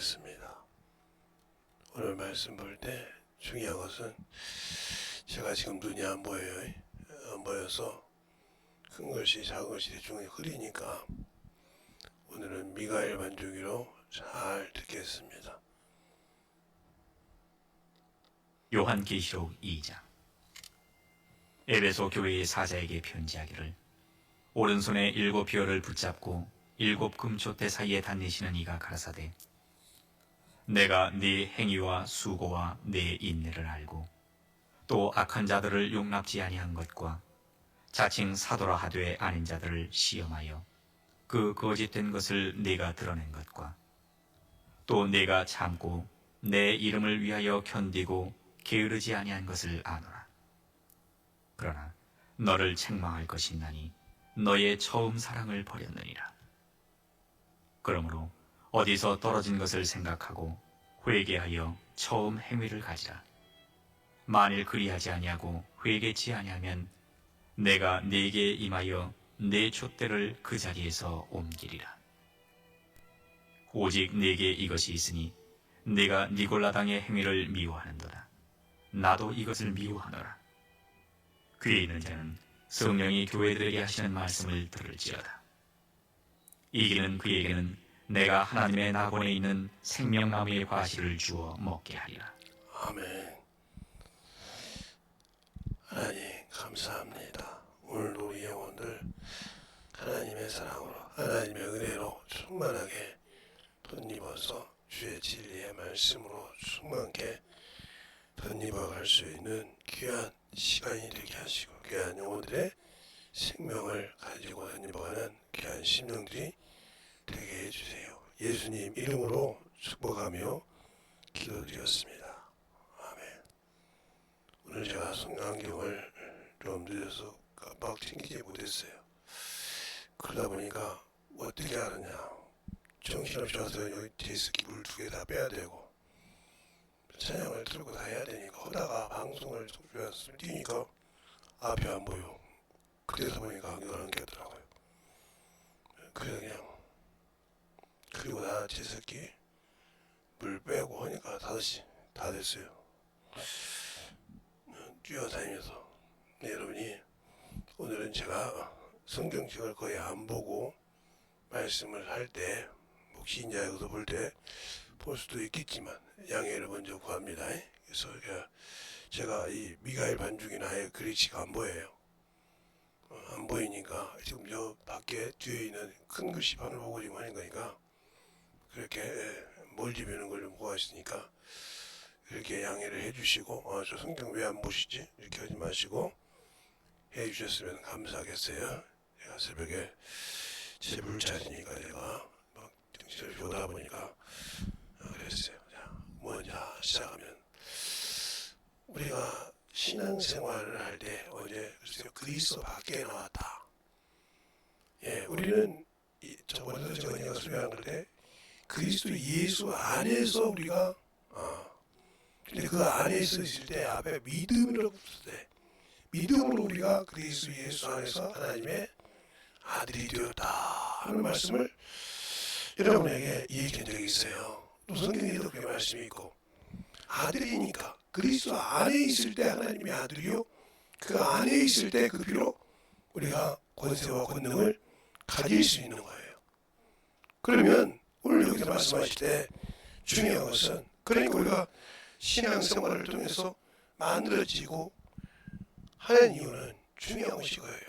하겠습니다. 오늘 말씀 볼 때 중요한 것은 제가 지금 눈이 안 보여요. 안 보여서 큰 글씨 작은 글씨 대충 흐리니까 오늘은 미가엘 반주기로 잘 듣겠습니다. 요한계시록 2장. 에베소 교회의 사자에게 편지하기를, 오른손에 7 별을 붙잡고 7 금촛대 사이에 다니시는 이가 가라사대, 내가 네 행위와 수고와 네 인내를 알고 또 악한 자들을 용납지 아니한 것과 자칭 사도라 하되 아닌 자들을 시험하여 그 거짓된 것을 네가 드러낸 것과 또 네가 참고 내 이름을 위하여 견디고 게으르지 아니한 것을 아노라. 그러나 너를 책망할 것이 있나니 너의 처음 사랑을 버렸느니라. 그러므로 어디서 떨어진 것을 생각하고 회개하여 처음 행위를 가지라. 만일 그리하지 아니하고 회개치 아니하면 내가 네게 임하여 네 촛대를 그 자리에서 옮기리라. 오직 네게 이것이 있으니 네가 니골라당의 행위를 미워하는도다. 나도 이것을 미워하노라. 귀에 있는 자는 성령이 교회들에게 하시는 말씀을 들을지어다. 이기는 그에게는 내가 하나님의 낙원에 있는 생명나무의 과실을 주어 먹게 하리라. 아멘. 하나님 감사합니다. 오늘 우리 영혼들 하나님의 사랑으로 하나님의 은혜로 충만하게 덧입어서 주의 진리의 말씀으로 충만하게 덧입어갈 수 있는 귀한 시간이 되게 하시고 귀한 영혼들의 생명을 가지고 덧입어가는 귀한 심령들이 되게 해주세요. 예수님 이름으로 축복하며 기도드렸습니다. 아멘. 오늘 제가 성경을 좀 늦어서 깜빡 챙기지 못했어요. 그러다 보니까 어떻게 하느냐, 정신없이 와서 여기 제스키 물 2개 다 빼야 되고 찬양을 들고 다 해야 되니까 하다가 방송을 속주해서 뛰니까 앞이 안 보여. 그래서 보니까 안경을 안 꼈더라고요. 그래서 그냥 그리고 나 제스키 물 빼고 하니까 5시 다 됐어요. 뛰어다니면서. 네, 여러분이 오늘은 제가 성경책을 거의 안 보고 말씀을 할 때 목신자에서 볼 때 볼 수도 있겠지만 양해를 먼저 구합니다. 그래서 제가 이 미가엘 반죽이나 아예 그리치가 안 보여요. 안 보이니까 지금 저 밖에 뒤에 있는 큰 글씨판을 보고 지금 하는 거니까 그렇게 멀리 보는 걸 좀 구하시니까 이렇게 양해를 해주시고 저 성경 왜 안 보시지? 이렇게 하지 마시고 해주셨으면 감사하겠어요. 제가 새벽에 제불 차리니까 제가 막 정신을 보다 보니까 그랬어요. 자, 먼저 시작하면 우리가 신앙생활을 할 때 어제 그리스도 밖에 나왔다. 예, 우리는 저번에 제가 소개한 건데 그리스도 예수 안에서 우리가 근데 그 안에 있을 때 앞에 믿음이라고 붙을 때 믿음으로 우리가 그리스도 예수 안에서 하나님의 아들이 되었다 하는 말씀을 여러분에게 얘기한 적이 있어요. 또 성경에도 그 말씀이 있고 아들이니까 그리스도 안에 있을 때 하나님의 아들이요 그 안에 있을 때 그 피로 우리가 권세와 권능을 가질 수 있는 거예요. 그러면 오늘 여기서 말씀하실 때 중요한 것은 그러니까 우리가 신앙생활을 통해서 만들어지고 하는 이유는 중요한 것이 거예요.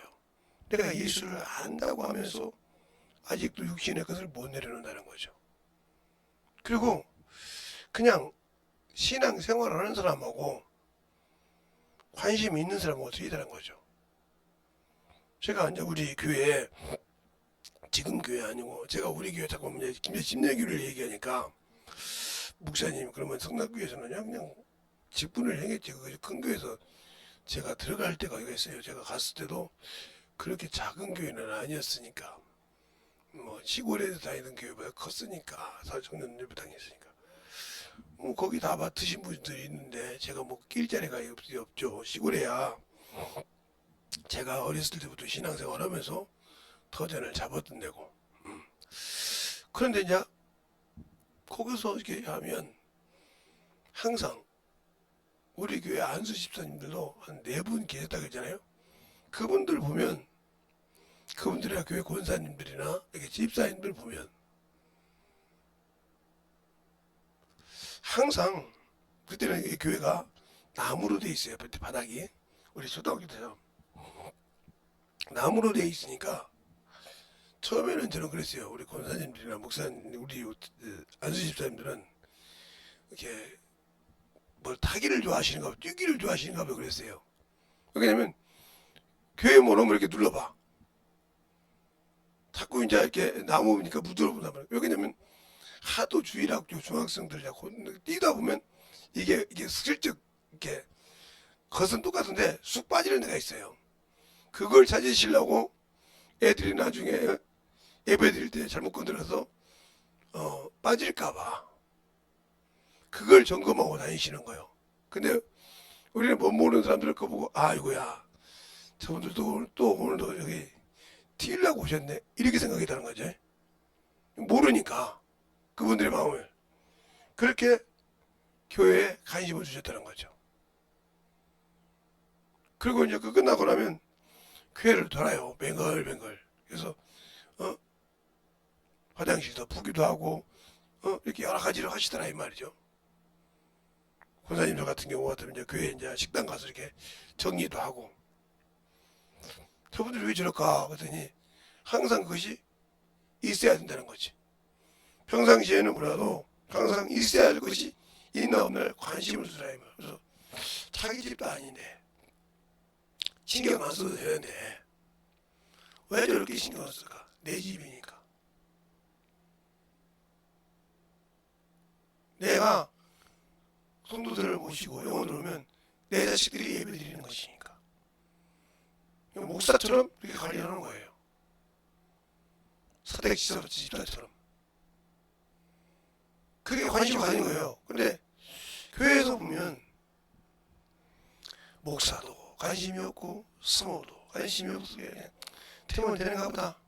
내가 예수를 안다고 하면서 아직도 육신의 것을 못 내려놓는다는 거죠. 그리고 그냥 신앙생활을 하는 사람하고 관심이 있는 사람하고 틀리다는 거죠. 제가 이제 우리 교회 지금 교회 아니고 제가 우리 교회 자꾸 김내교를 얘기하니까 목사님 그러면 성락교회에서는 그냥 직분을 행했지. 큰 교회에서 제가 들어갈 때가 있어요. 제가 갔을 때도 그렇게 작은 교회는 아니었으니까 뭐 시골에서 다니던 교회보다 컸으니까 사청년 예배 당했으니까 뭐 거기 다 맡으신 분들이 있는데 제가 뭐 낄 자리가 없죠. 시골에야 제가 어렸을 때부터 신앙생활 하면서 터전을 잡았던 데고 그런데 이제 거기서 이렇게 하면 항상 우리 교회 안수 집사님들도 한 4분 계셨다 그랬잖아요. 그분들 보면, 그분들이나 교회 권사님들이나 이렇게 집사님들 보면 항상, 그때는 이 교회가 나무로 돼 있어요. 바닥이 우리 초등학교 때처럼 나무로 돼 있으니까 처음에는 저는 그랬어요. 우리 권사님들이나 목사님, 우리 안수 집사님들은 이렇게 뭘 타기를 좋아하시는가 봐, 뛰기를 좋아하시는가 봐 그랬어요. 왜냐면 교회 문을 이렇게 눌러봐. 자꾸 이제 이렇게 나무니까 부드러운단 말이에요. 왜냐면 하도 주일학교 중학생들 자꾸 뛰다 보면 이게 슬쩍 이렇게 겉은 똑같은데 쑥 빠지는 데가 있어요. 그걸 찾으시려고 애들이 나중에 예배 드릴 때 잘못 건드려서 빠질까봐 그걸 점검하고 다니시는 거예요. 근데 우리는 못 모르는 사람들 거 보고 아이고야 저분들도 오늘도 여기 튀려고 오셨네 이렇게 생각이 드는 거죠. 모르니까 그분들의 마음을 그렇게 교회에 관심을 주셨다는 거죠. 그리고 이제 그 끝나고 나면 교회를 돌아요. 뱅글뱅글. 그래서 화장실도 푸기도 하고 이렇게 여러 가지를 하시더라 이 말이죠. 권사님들 같은 경우 같으면 이제 교회 이제 식당 가서 이렇게 정리도 하고. 저분들이 왜 저럴까? 그랬더니 항상 그것이 있어야 된다는 거지. 평상시에는 몰라도 항상 있어야 할 것이 있나 없나 관심을 주라 이 말. 그래서 자기 집도 아닌데 신경 안 써도 되는데 왜 저렇게 신경 쓸까? 내 집이니까. 내가 성도들을 모시고 영혼을 오면 내 자식들이 예배 드리는 것이니까. 목사처럼 이렇게 관리하는 거예요. 사대지사 집사처럼. 그게 관심을 가진 거예요. 근데 교회에서 보면 목사도 관심이 없고 스모도 관심이 없고 그냥 되면 되는가 보다.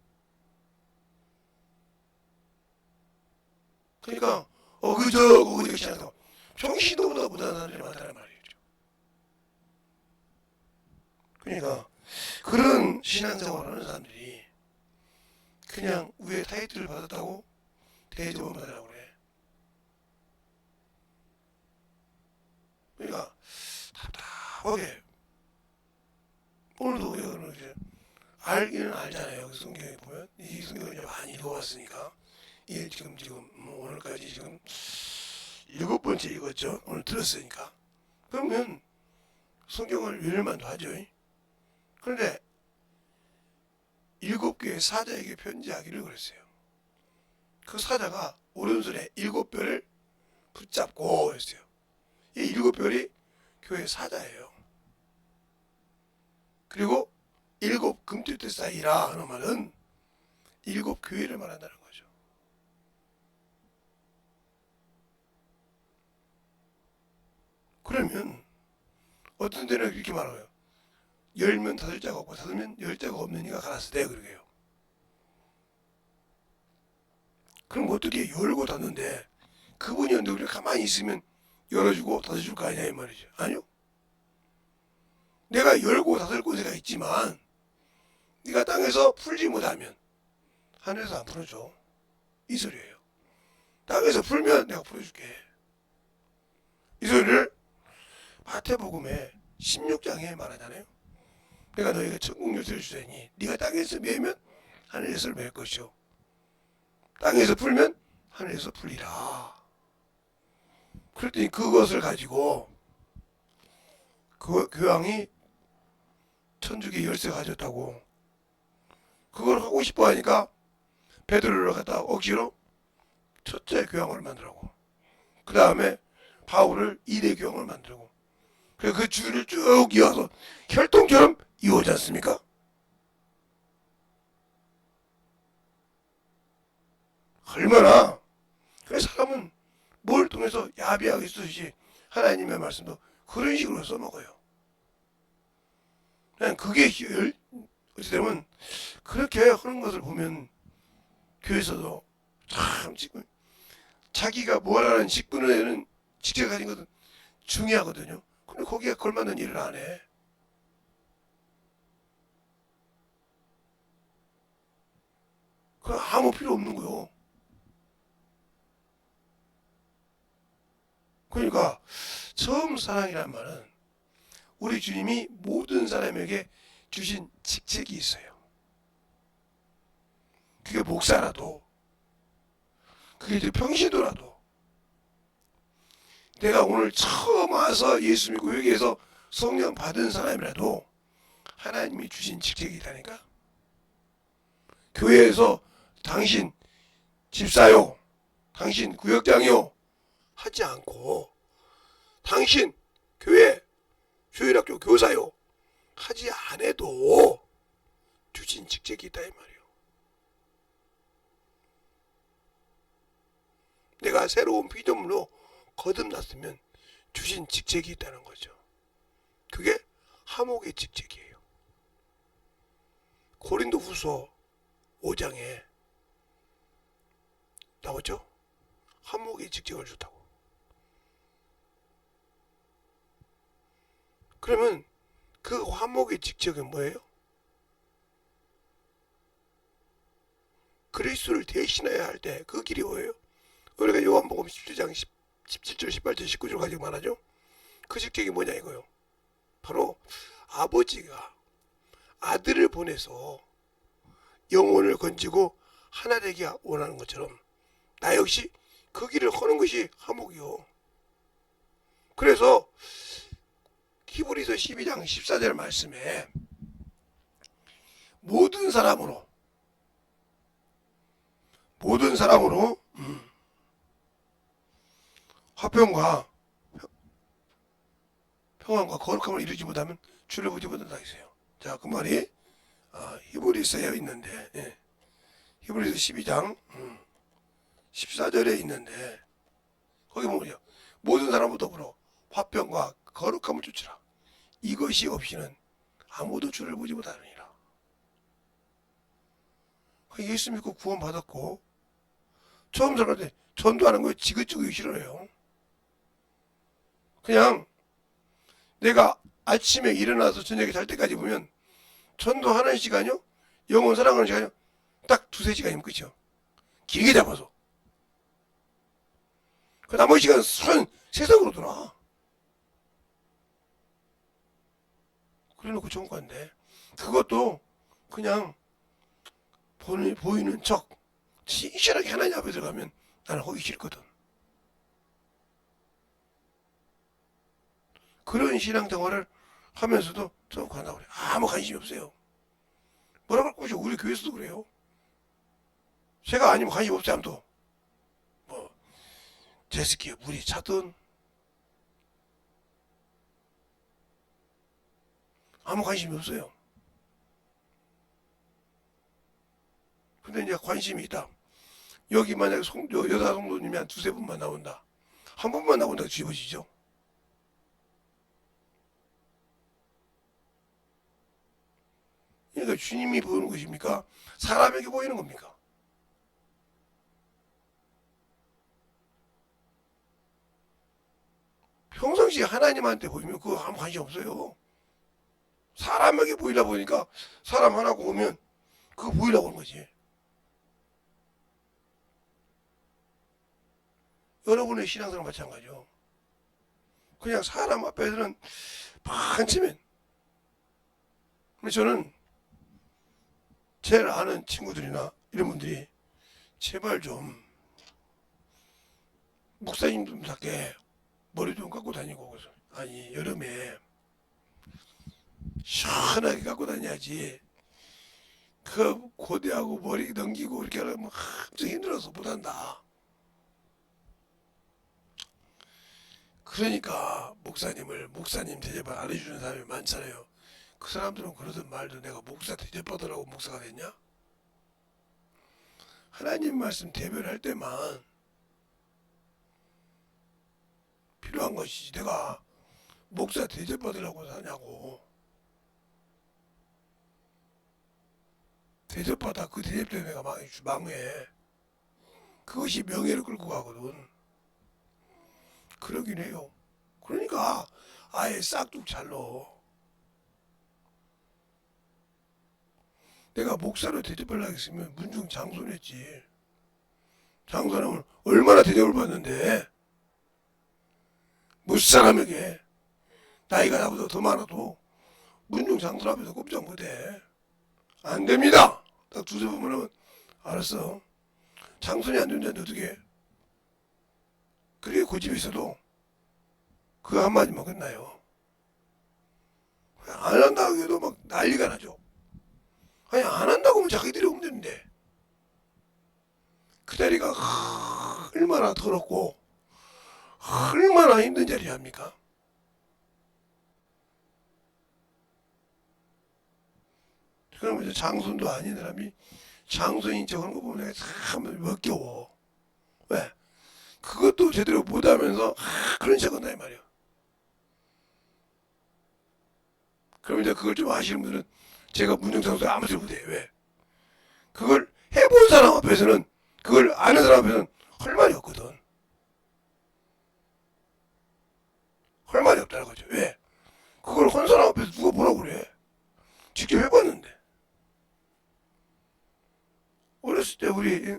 그러니까 그저거 이렇게 시작하고 정신도 보다 사람들이 많다는 말이죠. 그러니까 그런 신앙생활을 하는 사람들이 그냥 위에 타이틀을 받았다고 대접을 받으라고 그래. 그러니까 답답하게 오늘도 여러분 이제 알기는 알잖아요. 성경에 보면 이 성경을 이제 많이 읽어왔으니까 이 지금 오늘까지 지금 7번째 읽었죠. 오늘 들었으니까. 그러면 성경을 읽을만도 하죠. 그런데 7개의 사자에게 편지하기를 그랬어요. 그 사자가 오른손에 7별을 붙잡고 했어요. 이 7별이 교회 사자예요. 그리고 7 금띠대 사이라 하는 말은 7 교회를 말한다는 거죠. 그러면 어떤 데는 이렇게 말해요. 열면 5자가 없고 닫으면 10자가 없는 이가 가라사대 그러게요. 그럼 어떻게 열고 닫는데 그분이 언제 우리가 가만히 있으면 열어주고 닫아줄 거 아니냐 이 말이죠. 아니요. 내가 열고 닫을 곳에가 있지만 네가 땅에서 풀지 못하면 하늘에서 안 풀어줘. 이 소리예요. 땅에서 풀면 내가 풀어줄게. 이 소리를 마태복음에 16장에 말하잖아요. 내가 너희에게 천국 열쇠를 주자니 네가 땅에서 매면 하늘에서 맬 것이요 땅에서 풀면 하늘에서 풀리라. 그랬더니 그것을 가지고 그 교황이 천주교 열쇠 가졌다고 그걸 하고 싶어 하니까 베드로를 갖다 억지로 첫째 교황을 만들고 그 다음에 바울을 2대 교황을 만들고 그래서 그 줄을 쭉 이어서 혈통처럼 이어오지 않습니까? 얼마나 그래서 사람은 뭘 통해서 야비하게 쓰듯이 하나님의 말씀도 그런 식으로 써먹어요. 그냥 그게 어찌되면 그렇게 하는 것을 보면 교회에서도 참 지금 자기가 뭐라는 직분을 직접 가진 것은 중요하거든요. 근데 거기에 걸맞는 일을 안 해. 그 아무 필요 없는 거요. 그러니까 처음 사랑이란 말은 우리 주님이 모든 사람에게 주신 직책이 있어요. 그게 목사라도, 그게 이제 평신도라도, 내가 오늘 처음 와서 예수 믿고 여기에서 성령 받은 사람이라도 하나님이 주신 직책이 있다니까. 교회에서 당신 집사요, 당신 구역장이요 하지 않고 당신 교회 주일학교 교사요 하지 않아도 주신 직책이 있다 이 말이에요. 내가 새로운 피조물로 거듭났으면 주신 직책이 있다는 거죠. 그게 하목의 직책이에요. 고린도후서 5장에 나오죠. 하목의 직책을 줬다고. 그러면 그 화목의 직책은 뭐예요? 그리스도를 대신해야 할 때 그 길이 뭐예요? 우리가 요한복음 17장 17절 18절 19절 가지고 말하죠. 그 직책이 뭐냐 이거요. 바로 아버지가 아들을 보내서 영혼을 건지고 하나 되기 원하는 것처럼 나 역시 그 길을 하는 것이 화목이요. 그래서 히브리서 12장 14절 말씀에 모든 사람으로 화평과 평안과 거룩함을 이루지 못하면 주를 보지 못한다 했어요. 자, 그 말이 히브리서에 있는데, 히브리서 12장 14절에 있는데 거기 뭐냐? 모든 사람과 더불어 화평과 거룩함을 쫓으라. 이것이 없이는 아무도 주를 보지 못하느니라. 예수 믿고 구원 받았고 처음 살아갈 때 전도하는 거 지긋지긋 싫어요. 그냥 내가 아침에 일어나서 저녁에 잘 때까지 보면 전도하는 시간이요, 영혼 사랑하는 시간이요, 딱 2-3시간이면 끝이요. 길게 잡아서. 그 나머지 시간 선 세상으로 돌아. 그래놓고 좋은 건데 그것도 그냥 보이는 척 신실하게 하나님 앞에 들어가면 나는 하기 싫거든. 그런 신앙생활을 하면서도 저 간다고 그래. 아무 관심이 없어요. 뭐라고 할 것이요. 우리 교회에서도 그래요. 제가 아니면 관심 없어요. 아무도 뭐 제스키에 물이 차든 아무 관심이 없어요. 근데 이제 관심이 있다. 여기 만약에 여자 성도님이 한 2-3분만 나온다. 한 번만 나온다고 뒤집어지죠. 그러니까 주님이 보이는 것입니까? 사람에게 보이는 겁니까? 평상시에 하나님한테 보이면 그거 아무 관심 없어요. 사람에게 보이다 보니까 사람 하나 보면 그거 보이려고 하는 거지. 여러분의 신앙생활 마찬가지죠. 그냥 사람 앞에서는 반치면. 근데 저는 제일 아는 친구들이나 이런 분들이 제발 좀 목사님들답게 머리 좀 감고 다니고, 그래서 아니 여름에 시원하게 감고 다녀야지. 그 고대하고 머리 넘기고 이렇게 하려면 엄청 힘들어서 못한다. 그러니까 목사님 대접을 안 해주는 사람이 많잖아요. 그 사람들은 그러든 말든 내가 목사 대접받으라고 목사가 됐냐? 하나님 말씀 대변할 때만 필요한 것이지 내가 목사 대접받으라고 사냐고. 대접받아 그 대접 때문에 내가 망해. 그것이 명예를 끌고 가거든. 그러긴 해요. 그러니까 아예 싹둑 잘러. 내가 목사로 대접하려고 했으면 문중 장손했지. 장손하면 얼마나 대접을 받는데. 무사람에게 나이가 나보다 더 많아도 문중 장손 앞에서 꼼짝 못해. 안 됩니다. 딱 두세 번만 하면 알았어. 장손이 안 된다는데 어떻게. 그게 고집이 있어도 그거 한마디만 끝나요. 안 한다고 해도 막 난리가 나죠. 아니 안 한다고 하면 자기들이 오면 되는데 그 자리가 얼마나 더럽고 얼마나 힘든 자리 합니까? 그러면 이제 장손도 아닌 사람이 장손인 척 하는 거 보면 내가 참 역겨워. 왜? 그것도 제대로 못하면서 그런 척 한다 이 말이야. 그럼 이제 그걸 좀 아시는 분들은 제가 문정장소에 아무 소리 못해요. 왜? 그걸 해본 사람 앞에서는 그걸 아는 사람 앞에서는 할 말이 없거든. 할 말이 없다는 거죠. 왜? 그걸 한 사람 앞에서 누가 뭐라고 그래? 직접 해봤는데. 어렸을 때 우리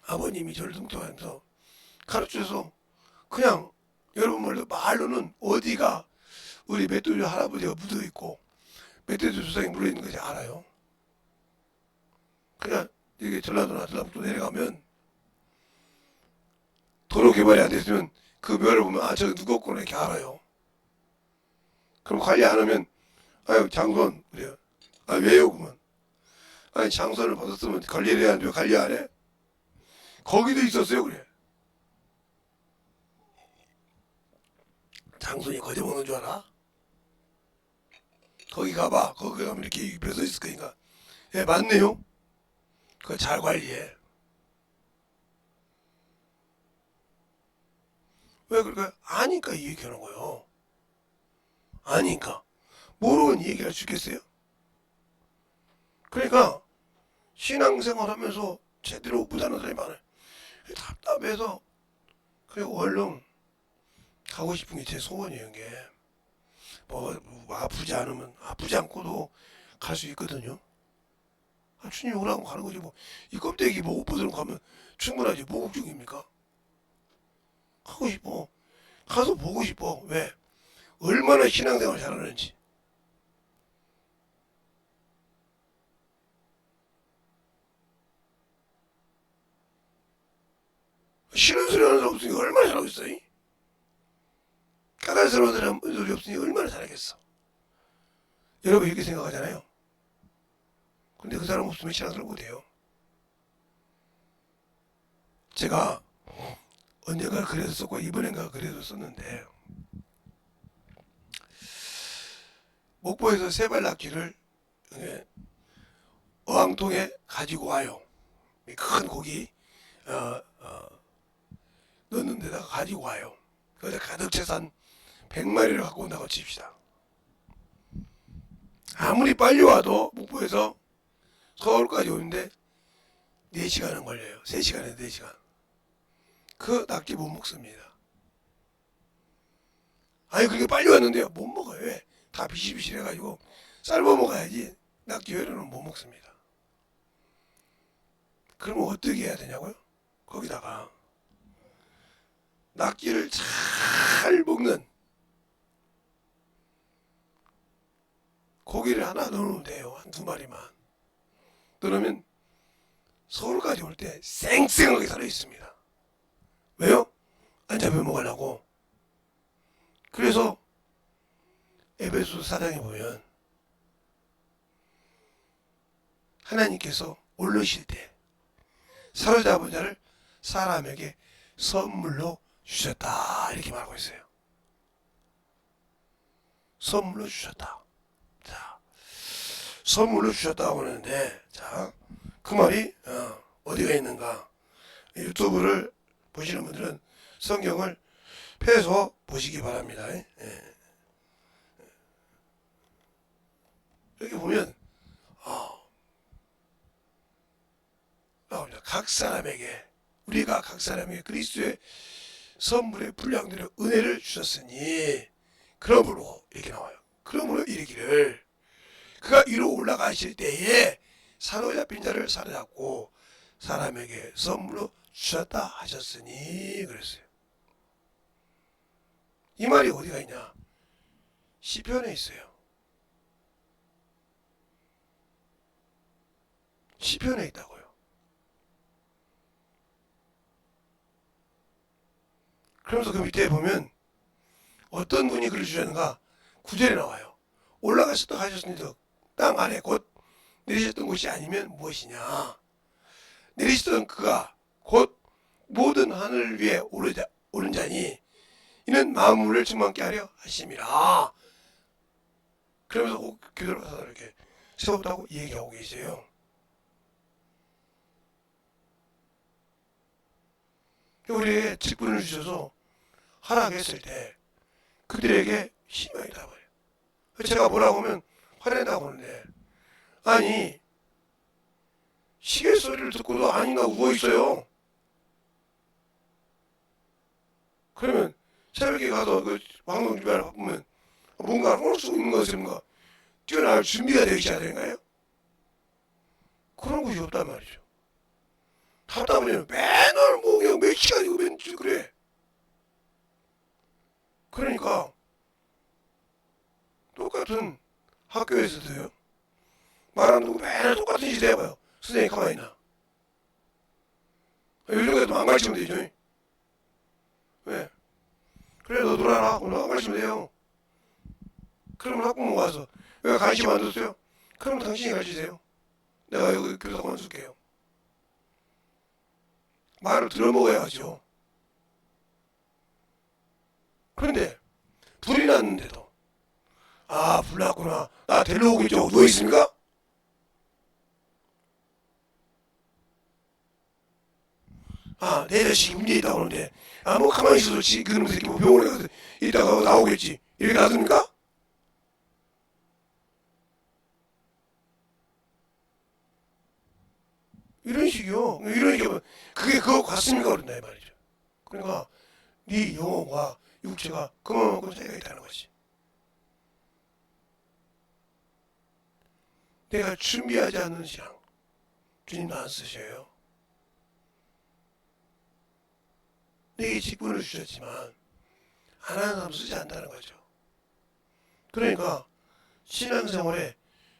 아버님이 저를 등록하면서 가르쳐서 그냥 여러분 말로는 어디가 우리 멧돼지 할아버지가 묻어있고 멧돼지 조상이 물어있는 것이 알아요. 그냥 이게 전라도나 전라북도 내려가면 도로 개발이 안 됐으면 그 묘를 보면 아 저기 누구 없구나 이렇게 알아요. 그럼 관리 안 하면 아유 장손 그래요. 아 왜요 그러면 아니 장손을 받았으면 관리를 해야 하는데 왜 관리 안 해? 거기도 있었어요 그래. 장손이 거저 먹는 줄 알아? 거기 가봐. 거기 가면 이렇게 벼서 있을 거니까. 예 맞네요. 그거 잘 관리해. 왜 그럴까요? 아니까 이 얘기하는 거예요. 아니까. 모르면 이 얘기할 수 있겠어요? 그러니까 신앙생활 하면서 제대로 못하는 사람이 많아요. 답답해서 그리고 얼른 가고 싶은 게 제 소원이에요. 이게 뭐 아프지 않으면 아프지 않고도 갈 수 있거든요. 아, 주님 오라고 가는 거지 뭐 이 껍데기 뭐 옷 벗으러 가면 충분하지 모국 중입니까? 가고 싶어. 가서 보고 싶어. 왜? 얼마나 신앙생활 잘하는지. 싫은 소리 하는 사람 없으니까 얼마나 잘하고 있어. 까탈스러운 사람 소리 없으니 얼마나 잘하겠어. 여러분 이렇게 생각하잖아요. 근데 그 사람 없으면 신앙생활 못해요. 제가 언젠가 그래서 썼고 이번엔가 그래서 썼는데 목포에서 세발낙지를 어항통에 가지고 와요. 큰 고기 넣는 데다가 가지고 와요. 거기다 가득 채산 100마리를 갖고 온다고 칩시다. 아무리 빨리 와도 목포에서 서울까지 오는데 4시간은 걸려요. 3시간에 4시간. 그 낙지 못 먹습니다. 아니 그렇게 빨리 왔는데요. 못 먹어요. 왜? 다 비실비실해가지고 삶아 먹어야지 낙지 회로는 못 먹습니다. 그러면 어떻게 해야 되냐고요? 거기다가 낙지를 잘 먹는 고기를 하나 넣으면 돼요. 한 2마리만. 그러면 서울까지 올 때 쌩쌩하게 살아있습니다. 왜요? 안 잡혀 먹으려고. 그래서 에베소 4장에 보면 하나님께서 올르실 때 사로잡은 자를 사람에게 선물로 주셨다 이렇게 말하고 있어요. 선물로 주셨다. 자, 선물로 주셨다고 하는데 자, 그 말이 어디가 있는가? 유튜브를 보시는 분들은 성경을 펴서 보시기 바랍니다. 예. 여기 보면 나옵니다. 각 사람에게 우리가 각 사람에게 그리스도의 선물의 분량대로 은혜를 주셨으니 그러므로 이렇게 나와요. 그러므로 이르기를 그가 위로 올라가실 때에 사로잡힌 자를 사로잡고 사람에게 선물로 주셨다 하셨으니 그랬어요. 이 말이 어디가 있냐? 시편에 있어요. 시편에 있다고요. 그러면서 그 밑에 보면 어떤 분이 글을 주셨는가 9절에 나와요. 올라가셨다 하셨으니 땅 아래 곧 내리셨던 곳이 아니면 무엇이냐. 내리시던 그가 곧 모든 하늘 위에 오른 자니 이는 만물을 충만케 하려 하심이라. 그러면서 꼭 교도를 가서 이렇게 세웠다고 얘기하고 계세요. 우리에게 직분을 주셔서 허락했을 때 그들에게 희망이 나버려요. 제가 뭐라고 하면 화낸다고 하는데 아니 시계 소리를 듣고도 아닌가 우고 있어요. 그러면 새벽에 가서 그 방송 준비하러 바쁘면 뭔가 할 수 있는 것인가 뛰어나갈 준비가 되어 있어야 되는가요? 그런 곳이 없단 말이죠. 답답하면 맨날 뭐 그냥 몇 시간이고 맨날 그래. 그러니까 똑같은 학교에서도요. 말 안 듣고 맨날 똑같은 짓 해봐요. 선생님 가만히 있나. 요즘에도 안 가르치면 되죠. 왜? 그래 너 놀아라. 너 안 가르치면 돼요. 그러면 학부모 와서 왜 관심 안 뒀어요? 그럼 당신이 가르치세요. 내가 여기 교사 관줄게요. 말을 들어먹어야죠. 그런데 불이 났는데도 아 불 났구나. 나 데리러 오겠죠. 누워있습니까? 아 내 자식이 문제 있다고 하는데 아 뭐 가만히 있어도 그놈 새끼 뭐 병원에 가서 이따가 나오겠지. 이렇게 놔둡니까? 이런 식이요. 이런 식이면 그게 그거 같습니까? 그런다 이 말이죠. 그러니까 네 영혼과 육체가 그만큼 차이가 있다는 거지. 내가 준비하지 않는 신앙 주님도 안 쓰셔요. 내게 직분을 주셨지만 안 하는 사람 쓰지 않는다는 거죠. 그러니까 신앙생활에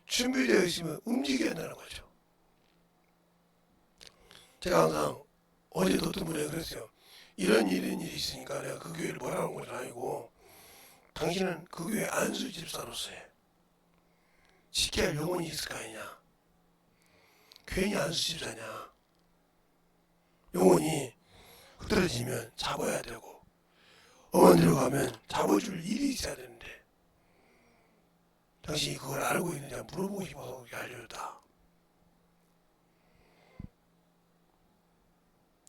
준비되어 있으면 움직여야 한다는 거죠. 제가 항상 어제도 어떤 분이 그랬어요. 이런 일이 있으니까 내가 그 교회를 뭐라는 건 아니고 당신은 그 교회 안수 집사로서의 지켜야 할 영혼이 있을 거 아니냐. 괜히 안수 집사냐. 영혼이 흐트러지면 잡아야 되고 어머니로 가면 잡아줄 일이 있어야 되는데 당신이 그걸 알고 있느냐 물어보고 싶어서 그렇게 알려줬다.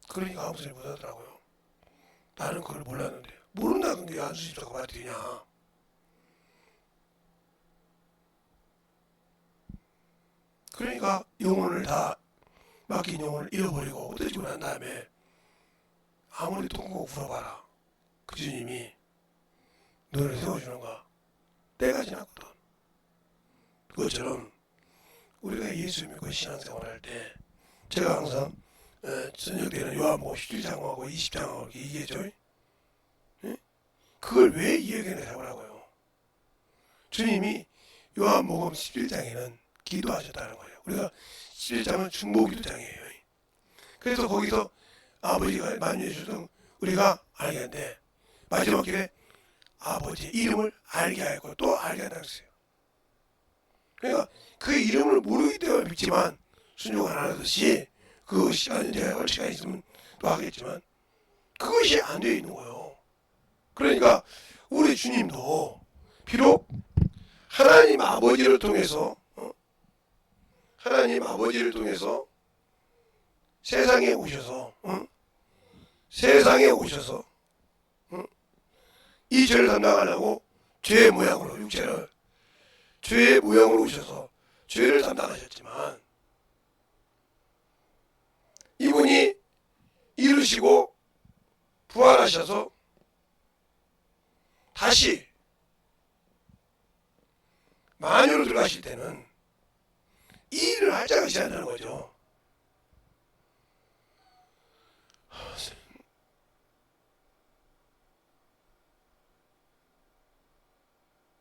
그러니까 아무 소리 못하더라고요. 나는 그걸 몰랐는데 모른다는 게 안수 집사가 말이 되냐. 그러니까 영혼을 다 맡긴 영혼을 잃어버리고 흩어지고 난 다음에 아무리 통곡 불어봐라. 그 주님이 너를 세워주는가 때가 지났거든. 그것처럼 우리가 예수 믿고 신앙생활 할 때 제가 항상 저녁 때는 요한복음 11장하고 20장하고 이렇게 얘기해줘. 그걸 왜 이야기하냐고요. 주님이 요한복음 11장에는 기도하셨다는 거예요. 우리가 11장은 중보기도장이에요. 그래서 거기서 아버지가 만유해 주셔서 우리가 알게 하는데 마지막 길에 아버지의 이름을 알게 하고 또 알게 한다고 했어요. 그러니까 그의 이름을 모르기 때문에 믿지만 순종 안 하듯이 그 시간이 내가 할 시간이 있으면 또 하겠지만 그것이 안 되어 있는 거예요. 그러니까 우리 주님도 비록 하나님 아버지를 통해서 하나님 아버지를 통해서 세상에 오셔서 이 죄를 담당하려고 죄의 모양으로 육체를 죄의 모양으로 오셔서 죄를 담당하셨지만 이분이 이루시고 부활하셔서 다시 만유로 들어가실 때는 이 일을 할 자가 있어야 한다는 거죠.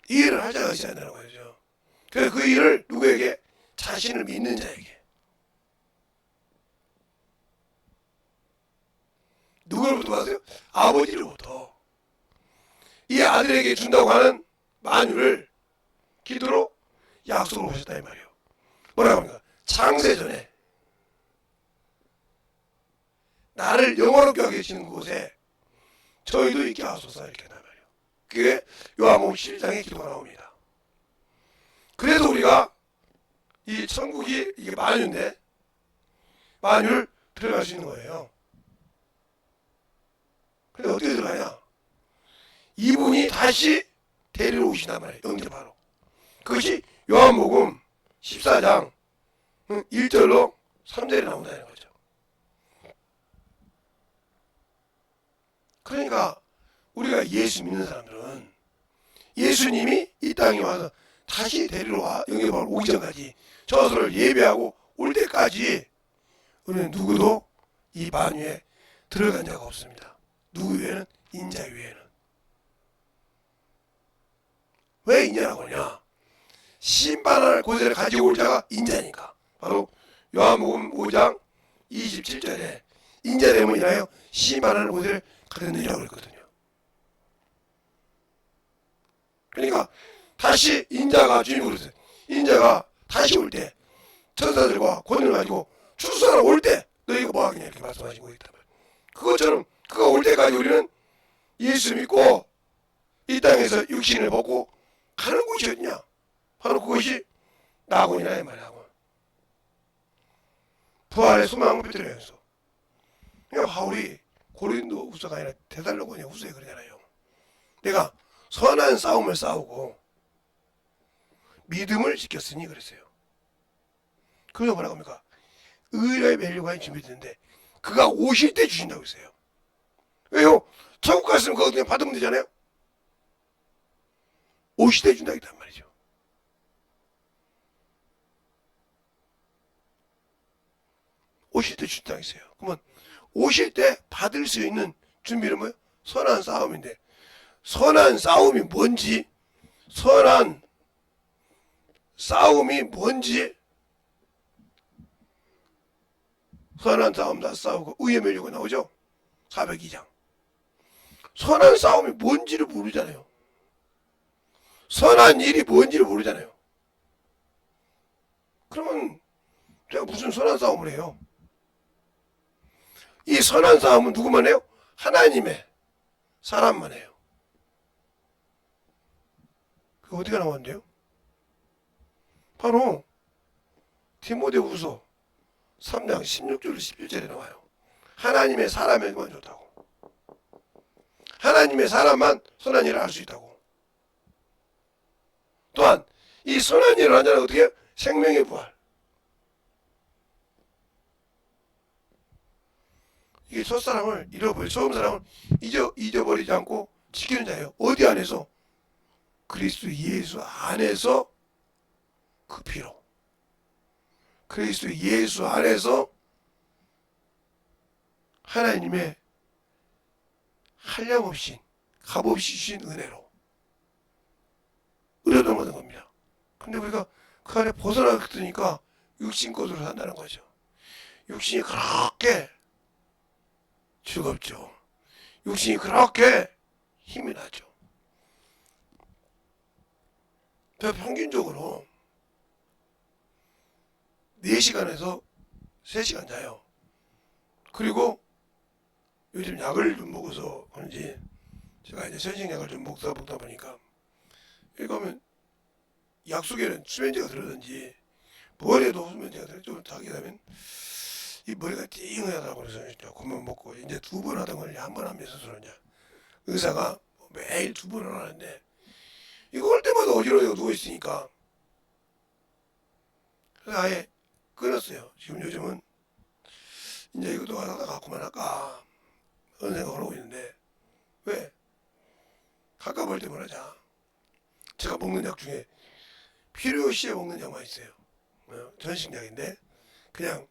이 일을 할 자가 있어야 한다는 거죠. 그래서 그 일을 누구에게? 자신을 믿는 자에게. 누구로부터 받았어요? 아버지로부터. 이 아들에게 준다고 하는 만유를 기도로 약속을 하셨다 이 말이에요. 뭐라고 합니까? 창세전에 나를 영원롭게 하게 계시는 곳에 저희도 있게 하소서 이렇게 한단 말이에요. 그게 요한복음 11장의 기도가 나옵니다. 그래서 우리가 이 천국이 이게 만유인데 만유를 들어갈 수 있는 거예요. 근데 어떻게 들어가냐? 이분이 다시 데리러 오신단 말이에요. 영접하러. 그것이 요한복음 14장 1절로 3절에 나온다는 거죠. 그러니까 우리가 예수 믿는 사람들은 예수님이 이 땅에 와서 다시 데리러 와 영접하러 오기 전까지 저수를 예배하고 올 때까지 우리는 누구도 이 만유에 들어간 자가 없습니다. 누구 외에는? 인자 외에는. 왜 인자라고 하냐? 심판할 곳에 가지고 올 자가 인자니까. 바로 요한복음 5장 27절에 인자됨을 인하여 심판하는 곳에 가졌느니라고 그랬거든요. 그러니까 다시 인자가 주님으로 했어요. 인자가 다시 올 때 천사들과 권능을 가지고 출산을 올 때 너희가 뭐 하겠냐 이렇게 말씀하시고 있단 말이에요. 그것처럼 그가 올 때까지 우리는 예수 믿고 이 땅에서 육신을 벗고 가는 곳이 어디냐? 바로 그것이 낙원이라 이 말이야. 부활의 소망을 펴드려야죠. 그러니까 바울이 고린도 후서가 아니라 데살로니가 후서에 그러잖아요. 내가 선한 싸움을 싸우고 믿음을 지켰으니 그랬어요. 그래서 뭐라고 합니까? 의의 멸류관이 준비되는데 그가 오실 때 주신다고 했어요. 왜요? 천국 갔으면 그거 그냥 받으면 되잖아요. 오실 때 준다고 했단 말이죠. 오실 때 준다고 했어요. 그러면 오실 때 받을 수 있는 준비는 뭐예요? 선한 싸움인데 선한 싸움이 뭔지 선한 싸움이 뭔지 선한 싸움 다 싸우고 의의 멸류관 나오죠? 402장. 선한 싸움이 뭔지를 모르잖아요. 선한 일이 뭔지를 모르잖아요. 그러면 제가 무슨 선한 싸움을 해요? 이 선한 싸움은 누구만 해요? 하나님의 사람만 해요. 그 어디가 나왔는데요? 바로 디모데후서 3장 16절 11절에 나와요. 하나님의 사람에게만 좋다고. 하나님의 사람만 선한 일을 할 수 있다고. 또한 이 선한 일을 하는 자는 어떻게 해요? 생명의 부활. 이게 첫사랑을 잃어버려 처음 사랑을 잊어버리지 않고 지키는 자예요. 어디 안에서? 그리스도 예수 안에서 그 피로. 그리스도 예수 안에서 하나님의 한량없이 값없이 주신 은혜로 의뢰를 받는 겁니다. 근데 우리가 그 안에 벗어나니까 육신 것으로 산다는 거죠. 육신이 그렇게 즐겁죠. 육신이 그렇게 힘이 나죠. 평균적으로 4시간에서 3시간 자요. 그리고 요즘 약을 좀 먹어서 그런지 제가 이제 sen식약을 좀 먹다 보니까 여기 가면 약 속에는 수면제가 들어든지 머리에도 수면제가 들어 좀 자게 되면 이 머리가 띵하다고 그래서 그만 먹고 이제 2번 하던 걸 한 번 하면서 그러냐 의사가 매일 2번을 하는데 이거 할 때마다 어지러워 누워 있으니까 그래서 아예 끊었어요. 지금 요즘은 이제 이것도 하나 갖고만 할까 그런 생각을 하고 있는데, 왜? 가까울 때 말하자. 제가 먹는 약 중에 필요시에 먹는 약만 있어요. 전신약인데 그냥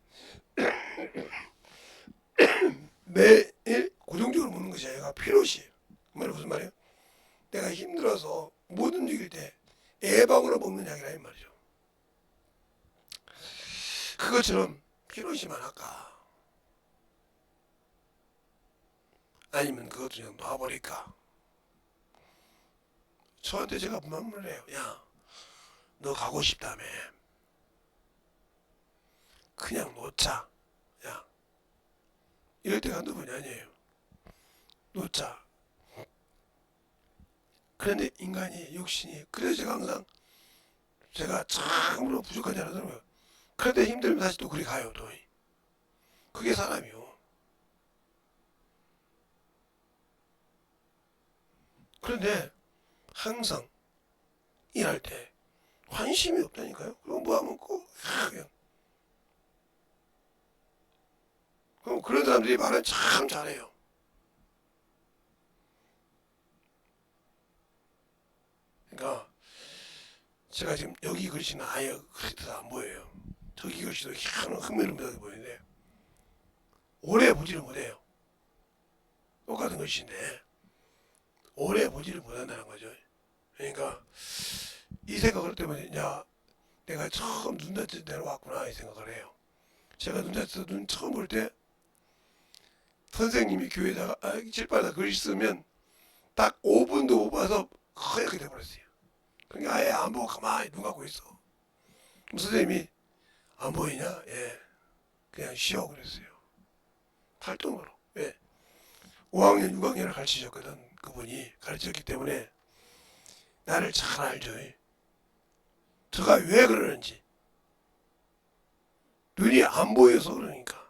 매일 고정적으로 먹는 것이 아니라 필요시. 그 말이 무슨 말이에요? 내가 힘들어서 못 움직일 때 예방으로 먹는 약이라 이 말이죠. 그것처럼 필요시만 할까? 아니면 그것도 그냥 놔버릴까? 저한테 제가 분명을 해요. 야, 너 가고 싶다며. 그냥 놓자. 야, 이럴 때가 한두 번이 아니에요. 놓자. 그런데 인간이, 육신이, 그래서 제가 항상 제가 참으로 부족한 줄 알더라고요. 그런데 힘들면 다시 또 그리 가요. 또 그게 사람이요. 그런데 항상 일할 때 관심이 없다니까요. 그럼 뭐 하면 꼭 그냥. 그럼 그런 사람들이 말은 참 잘해요. 그러니까 제가 지금 여기 글씨는 아예 글씨도 안 보여요. 저기 글씨도 희한한 흐물흐물하게 보이는데 오래 보지를 못해요. 똑같은 글씨인데 오래 보지를 못한다는 거죠. 그러니까 이 생각을 때문에 야, 내가 처음 눈 다쳐서 내려왔구나 이 생각을 해요. 제가 눈 다쳐서 눈 처음 볼 때 선생님이 교회에다가 칠판에다 글씨 쓰면 딱 5분도 못 봐서 허옇게 돼버렸어요. 그러니까 아예 안 보고 가만히 눈 감고 있어. 그럼 선생님이 안 보이냐? 예. 그냥 쉬어 그랬어요. 활동으로. 왜? 5학년, 6학년을 가르치셨거든. 그분이 가르쳤기 때문에 나를 잘 알죠. 저가 왜 그러는지. 눈이 안 보여서 그러니까.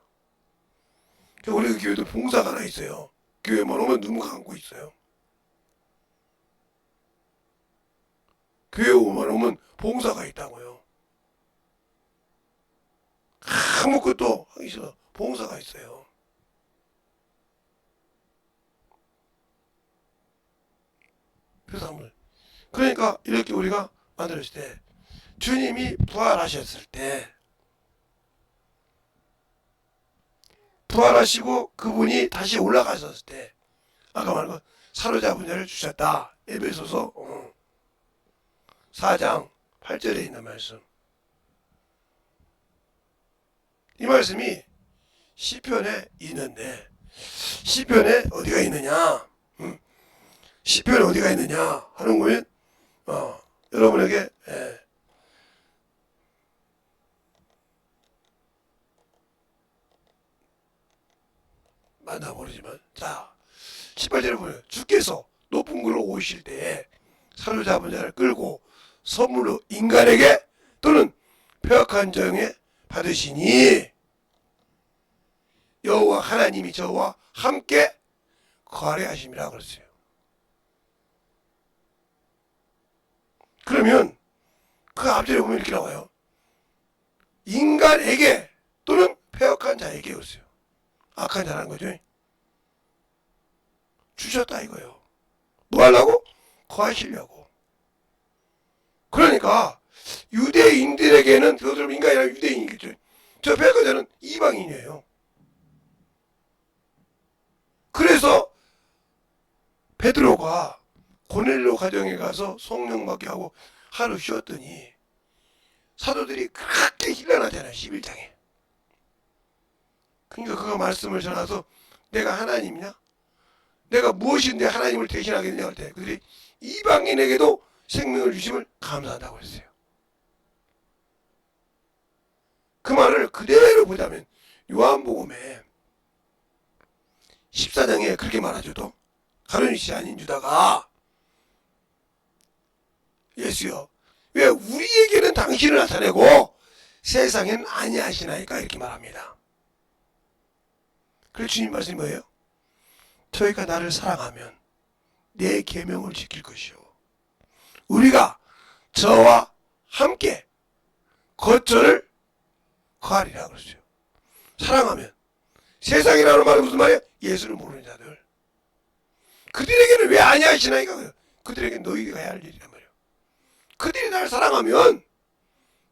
우리 교회도 봉사가 하나 있어요. 교회만 오면 눈 감고 있어요. 교회만 오면 봉사가 있다고요. 아무것도 하기 싫어. 봉사가 있어요. 그러니까 이렇게 우리가 만들었을 때 주님이 부활하셨을 때 부활하시고 그분이 다시 올라가셨을 때 아까 말한 거 사로잡은 자를 주셨다. 에베소서 4장 8절에 있는 말씀. 이 말씀이 시편에 있는데 시편에 어디가 있느냐? 시편에 어디가 있느냐 하는 거면 여러분에게 맞나 모르지만 자 18절에 보면 주께서 높은 곳으로 오실 때에 사로잡은 자를 끌고 선물로 인간에게 또는 폐역한 정에 받으시니 여호와 하나님이 저와 함께 거하려 하심이라 그랬어요. 그러면 그 앞절에 보면 이렇게 나와요. 인간에게 또는 폐역한 자에게 그랬어요. 악한 자라는 거죠. 주셨다 이거예요. 뭐 하려고? 거하시려고. 그러니까 유대인들에게는 그것들 인간이라 유대인이겠죠. 저 폐역한 자는 이방인이에요. 그래서 베드로가 고넬료 가정에 가서 성령 받게 하고 하루 쉬었더니 사도들이 그렇게 hil난하잖아요. 11장에. 그러니까 그가 말씀을 전해서 내가 하나님이냐? 내가 무엇인데 하나님을 대신하겠느냐 할 때 그들이 이방인에게도 생명을 주심을 감사한다고 했어요. 그 말을 그대로 보자면 요한복음에 14장에 그렇게 말하죠. 또 가룟시 아닌 유다가 예수여 왜 우리에게는 당신을 나타내고 세상에는 아니하시나이까 이렇게 말합니다. 그래서 주님 말씀이 뭐예요? 저희가 나를 사랑하면 내 계명을 지킬 것이요 우리가 저와 함께 거처를 거하리라 그러죠. 사랑하면 세상이라는 말은 무슨 말이야? 예수를 모르는 자들. 그들에게는 왜 아니하시나이까? 그들에게 너희가 해야 할 일이란 말이야. 그들이 날 사랑하면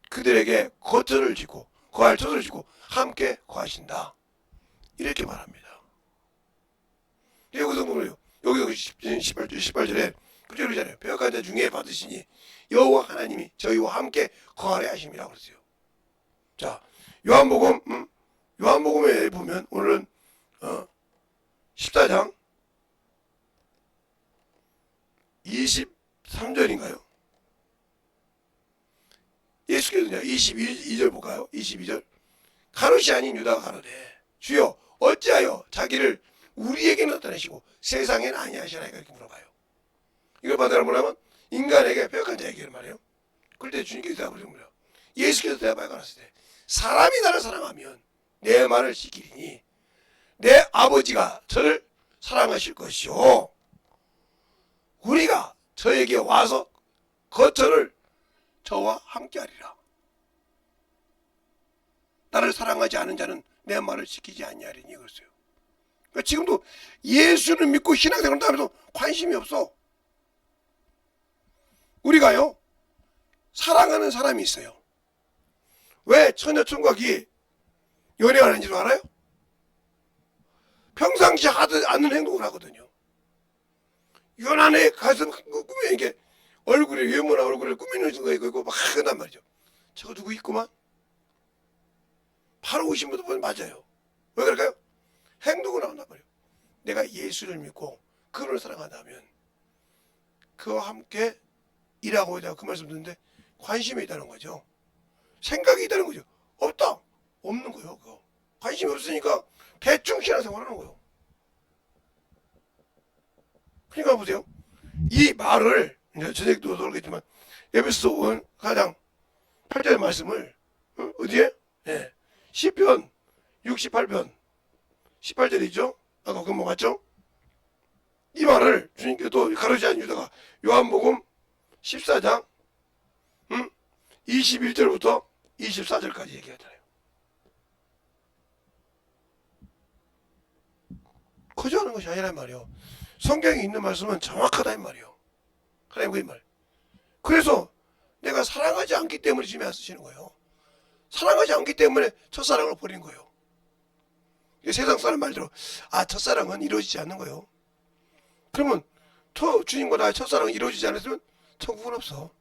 그들에게 거처를 짓고 거할 처소를 짓고 함께 거하신다. 이렇게 말합니다. 여기서 보면요. 여기 18절에 그러잖아요. 배역한 자 중에 받으시니 여호와 하나님이 저희와 함께 거하려 하심이라고 그랬어요. 자, 요한복음에 보면 오늘은 14장 23절인가요? 예수께서 22절 볼까요? 22절. 가롯이 아닌 유다가 가로되 주여 어찌하여 자기를 우리에게 나타내시고 세상에는 아니하시나이까 이렇게 물어봐요. 이걸 받으라 뭐냐면 인간에게 배역한 자에게 말이에요. 그럴 때 주님께서 대답을 해요. 예수께서 대답하여 가라사대 사람이 나를 사랑하면 내 말을 지키리니 내 아버지가 저를 사랑하실 것이요 우리가 저에게 와서 거처를 저와 함께하리라. 나를 사랑하지 않은 자는 내 말을 지키지 아니하리니 그랬어요. 그러니까 지금도 예수를 믿고 신앙생활을 하면서 관심이 없어. 우리가요 사랑하는 사람이 있어요. 왜 처녀총각이 연애하는 줄 알아요? 평상시 하지 않는 행동을 하거든요. 연안에 가서 꾸며 이게 얼굴에 외모나 얼굴을 꾸미는 순간 이거 막 한단 말이죠. 저거 누구 있구만? 바로 오신 분도 보면 맞아요. 왜 그럴까요? 행동을 한단 말이에요. 내가 예수를 믿고 그를 사랑한다면 그와 함께 일하고 내가 그 말씀 듣는데 관심이 있다는 거죠. 생각이 있다는 거죠. 없다. 없는 거예요. 그거. 관심이 없으니까 대충 신앙생활 하는 거예요. 그러니까 보세요. 이 말을 저녁도 돌겠지만 에베소 4장 8절의 말씀을 어디에? 네. 시편 68편 18절이죠. 아까 그거 뭐 같죠? 이 말을 주님께서 또 가르치 않은 유다가 요한복음 14장 21절부터 24절까지 얘기하잖아요. 거저하는 것이 아니란 말이에요. 성경에 있는 말씀은 정확하다 이 말이에요. 하나님 그 말. 그래서 내가 사랑하지 않기 때문에 주님이 안 쓰시는 거예요. 사랑하지 않기 때문에 첫사랑을 버린 거예요. 세상 사람 말대로 첫사랑은 이루어지지 않는 거예요. 그러면 주님과 나의 첫사랑이 이루어지지 않았으면 천국은 없어.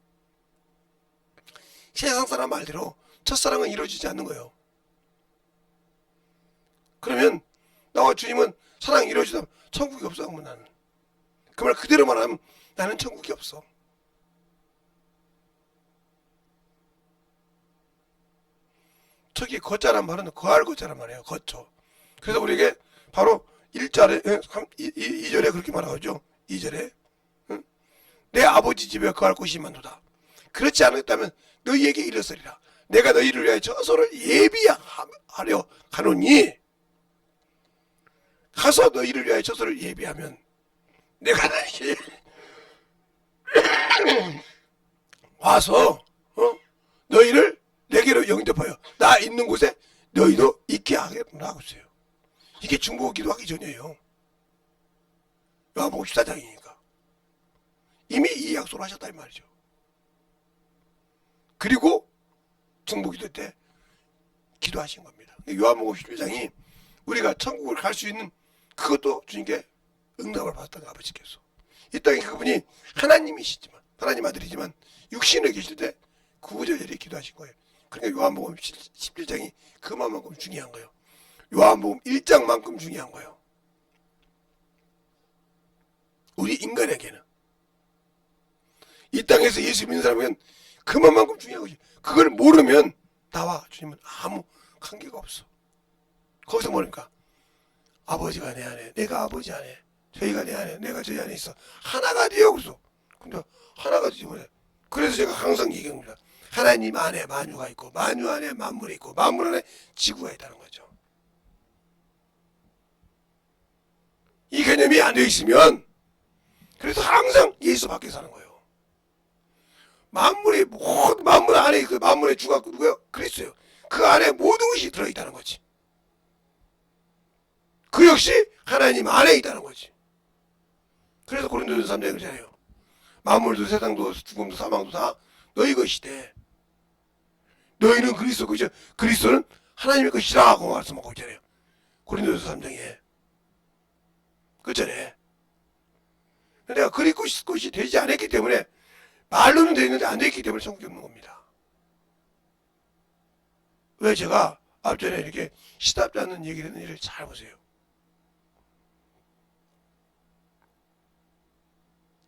세상 사람 말대로 첫사랑은 이루어지지 않는 거예요. 그러면 나와 주님은 사랑이 이루어지다 천국이 없어. 그러면 나는 그 말 그대로 말하면 나는 천국이 없어. 저기 거자란 말은 거할 거자란 말이에요. 거처. 그래서 우리에게 바로 1절에 2절에 그렇게 말하죠. 2절에 내 아버지 집에 거할 곳이 많도다. 그렇지 않았다면 너희에게 이르으리라. 내가 너희를 위하여 처소를 예비하려 가노니 가서 너희를 위하여 처소를 예비하면 내가 너희에게 와서 너희를 내게로 영접하여 나 있는 곳에 너희도 있게 하겠구나 하고 있어요. 이게 중보 기도하기 전이에요. 요한복음 14장이니까 이미 이 약속을 하셨다 이 말이죠. 그리고 중보 기도 때 기도하신 겁니다. 요한복음 11장이 우리가 천국을 갈 수 있는 그것도 주님께 응답을 받았던 아버지께서 이 땅에 그분이 하나님이시지만 하나님 아들이지만 육신에 계실 때 구구절절히 기도하신 거예요. 그러니까 요한복음 17장이 그만큼 중요한 거예요. 요한복음 1장만큼 중요한 거예요. 우리 인간에게는 이 땅에서 예수 믿는 사람에게는 그만큼 중요한 거지. 그걸 모르면 나와 주님은 아무 관계가 없어. 거기서 뭐니까 아버지가 내 안에, 내가 아버지 안에, 저희가 내 안에, 내가 저희 안에 있어. 하나가 돼요. 그래서 근데 하나가 되지 뭐래. 그래서 제가 항상 얘기합니다. 하나님 안에 만유가 있고 만유 안에 만물이 있고 만물 안에 지구가 있다는 거죠. 이 개념이 안 되어 있으면 그래서 항상 예수 밖에 사는 거예요. 만물이 모든 만물 안에 그 만물의 주가 누구예요? 그리스도예요. 그 안에 모든 것이 들어있다는 거지. 그 역시 하나님 안에 있다는 거지. 그래서 고린도전서 3장에 그러잖아요. 만물도 세상도 죽음도 사망도 다 너희 것이대. 너희는 그리스도 것이요 그리스도는 하나님의 것이라고 말씀하고 있잖아요. 고린도전서 3장에. 그렇잖아요. 내가 그리스도 것이 되지 않았기 때문에 말로는 되는데 안 됐기 때문에 천국이 없는 겁니다. 왜 제가 앞전에 이렇게 시답지 않는 얘기를 했는지를 잘 보세요.